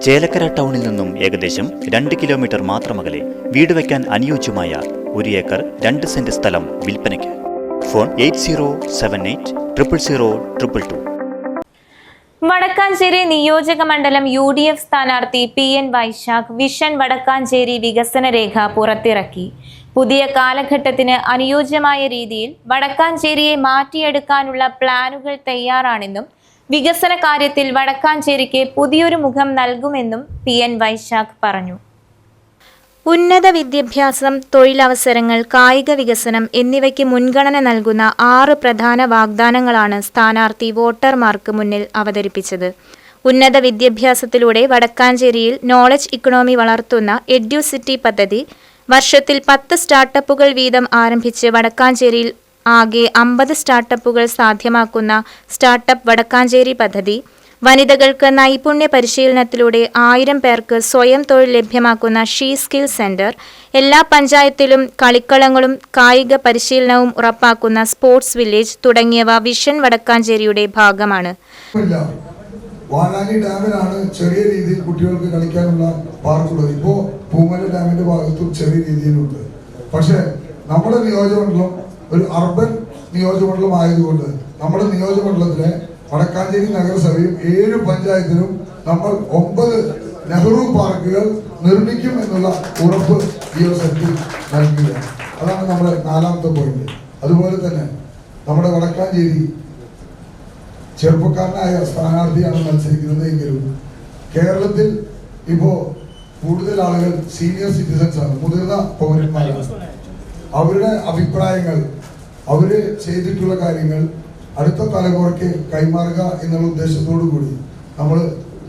ചേലക്കര ടൗണിൽ നിന്നും ഏകദേശം 2 കിലോമീറ്റർ മാത്രമകലെ വീട് വയ്ക്കാൻ അനുയോജ്യമായ 1 ഏക്കർ 2 സെന്റ് സ്ഥലം വിൽപ്പനയ്ക്ക്. ഫോൺ 8078000222. വടക്കാഞ്ചേരി നിയോജക മണ്ഡലം UDF സ്ഥാനാർത്ഥി PN വൈശാഖ് വിഷൻ വടക്കാഞ്ചേരി വികസന രേഖ പുറത്തിറക്കി. പുതിയ കാലഘട്ടത്തിന് അനുയോജ്യമായ രീതിയിൽ വടക്കാഞ്ചേരിയെ മാറ്റിയെടുക്കാനുള്ള പ്ലാനുകൾ തയ്യാറാണെന്നും വികസന കാര്യത്തിൽ വടക്കാഞ്ചേരിക്ക് പുതിയൊരു മുഖം നൽകുമെന്നും PN വൈശാഖ് പറഞ്ഞു. ഉന്നത വിദ്യാഭ്യാസം, തൊഴിലവസരങ്ങൾ, കായിക വികസനം എന്നിവയ്ക്ക് മുൻഗണന നൽകുന്ന 6 പ്രധാന വാഗ്ദാനങ്ങളാണ് സ്ഥാനാർത്ഥി വോട്ടർമാർക്ക് മുന്നിൽ അവതരിപ്പിച്ചത്. ഉന്നത വിദ്യാഭ്യാസത്തിലൂടെ വടക്കാഞ്ചേരിയിൽ നോളജ് ഇക്കണോമി വളർത്തുന്ന എഡ്യൂസിറ്റി പദ്ധതി, വർഷത്തിൽ 10 സ്റ്റാർട്ടപ്പുകൾ വീതം ആരംഭിച്ച് വടക്കാഞ്ചേരിയിൽ ആകെ 50 സ്റ്റാർട്ടപ്പുകൾ സാധ്യമാക്കുന്ന സ്റ്റാർട്ടപ്പ് വടക്കാഞ്ചേരി പദ്ധതി, വനിതകൾക്ക് നൈപുണ്യ പരിശീലനത്തിലൂടെ 1000 പേർക്ക് സ്വയം തൊഴിൽ ലഭ്യമാക്കുന്ന ഷീ സ്കിൽ സെന്റർ, എല്ലാ പഞ്ചായത്തിലും കളിക്കളങ്ങളും കായിക പരിശീലനവും ഉറപ്പാക്കുന്ന സ്പോർട്സ് വില്ലേജ് തുടങ്ങിയവ വിഷൻ വടക്കാഞ്ചേരിയുടെ ഭാഗമാണ്. വാഴാനി ഡാമിലാണ് ചെറിയ രീതിയിൽ കുട്ടികൾക്ക് കളിക്കാനുള്ള പാർക്കുള്ളത്. ഇപ്പോൾ പൂമല ഡാമിന്റെ ഭാഗത്തും ചെറിയ രീതിയിലുണ്ട്. പക്ഷെ നമ്മുടെ നിയോജകമണ്ഡലം ഒരു അർബൻ നിയോജകമണ്ഡലം ആയതുകൊണ്ട് നമ്മുടെ നിയോജകമണ്ഡലത്തിലെ വടക്കാഞ്ചേരി നഗരസഭയും 7 പഞ്ചായത്തിലും നമ്മൾ 9 നെഹ്റു പാർക്കുകൾ നിർമ്മിക്കും എന്നുള്ള ഉറപ്പ് ഈ അവസരത്തിൽ നൽകുകയാണ്. അതാണ് നമ്മുടെ 4ാമത്തെ പോയിന്റ്. അതുപോലെ തന്നെ നമ്മുടെ വടക്കാഞ്ചേരി ചെറുപ്പക്കാരനായ സ്ഥാനാർത്ഥിയാണ് മത്സരിക്കുന്നത് എങ്കിലും കേരളത്തിൽ ഇപ്പോൾ കൂടുതൽ ആളുകൾ സീനിയർ സിറ്റിസൺസ് ആണ്, മുതിർന്ന പൗരന്മാരാണ്. അവരുടെ അഭിപ്രായങ്ങൾ, അവര് ചെയ്തിട്ടുള്ള കാര്യങ്ങൾ അടുത്ത തലമുറയ്ക്ക് കൈമാറുക എന്നുള്ള ഉദ്ദേശത്തോടു കൂടി നമ്മൾ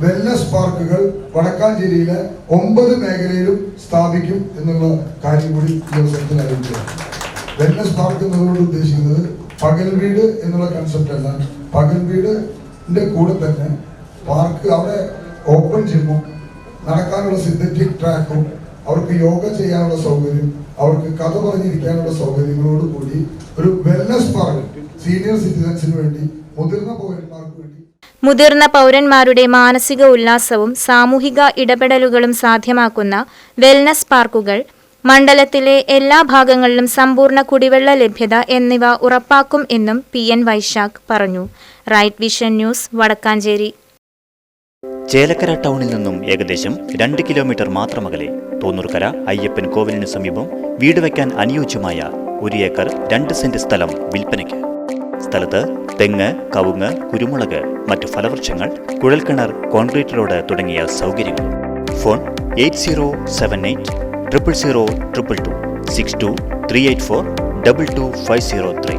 വെൽനസ് പാർക്കുകൾ വടക്കാഞ്ചേരിയിലെ 9 മേഖലയിലും സ്ഥാപിക്കും എന്നുള്ള കാര്യം കൂടി ഈ അവസരത്തിൽ അറിയിക്കുക. വെൽനസ് പാർക്ക് എന്നതുകൊണ്ട് ഉദ്ദേശിക്കുന്നത് പകൽ വീട് എന്നുള്ള കൺസെപ്റ്റ് അല്ല. പകൽ വീടിന്റെ കൂടെ തന്നെ പാർക്ക്, അവിടെ ഓപ്പൺ ജിമ്മും നടക്കാനുള്ള സിന്തറ്റിക് ട്രാക്കും, അവർക്ക് യോഗ ചെയ്യാനുള്ള സൗകര്യം, അവർക്ക് കഥ പറഞ്ഞിരിക്കാനുള്ള സൗകര്യങ്ങളോട് കൂടി ഒരു വെൽനസ് പാർക്ക് സീനിയർ സിറ്റിസൺസിന് വേണ്ടി, മുതിർന്ന പൗരന്മാർക്ക് വേണ്ടി. മുതിർന്ന പൗരന്മാരുടെ മാനസിക ഉല്ലാസവും സാമൂഹിക ഇടപെടലുകളും സാധ്യമാക്കുന്ന വെൽനസ് പാർക്കുകൾ, മണ്ഡലത്തിലെ എല്ലാ ഭാഗങ്ങളിലും സമ്പൂർണ്ണ കുടിവെള്ള ലഭ്യത എന്നിവ ഉറപ്പാക്കും എന്നും PN വൈശാഖ് പറഞ്ഞു. Right Vision News, Vadakkancherry. Chelakkara ടൗണിൽ നിന്നും ഏകദേശം 2 കിലോമീറ്റർ മാത്രമകലെ തോന്നൂർക്കര അയ്യപ്പൻ കോവിലിനു സമീപം വീട് വയ്ക്കാൻ അനുയോജ്യമായ 1 ഏക്കർ 2 സെന്റ് സ്ഥലം വിൽപ്പനയ്ക്ക്. സ്ഥലത്ത് തെങ്ങ്, കവുങ്ങ്, കുരുമുളക്, മറ്റു ഫലവൃക്ഷങ്ങൾ, കുഴൽക്കിണർ, കോൺക്രീറ്റ് റോഡ് തുടങ്ങിയ സൗകര്യങ്ങൾ. ഫോൺ 8078000222 62 384 22503.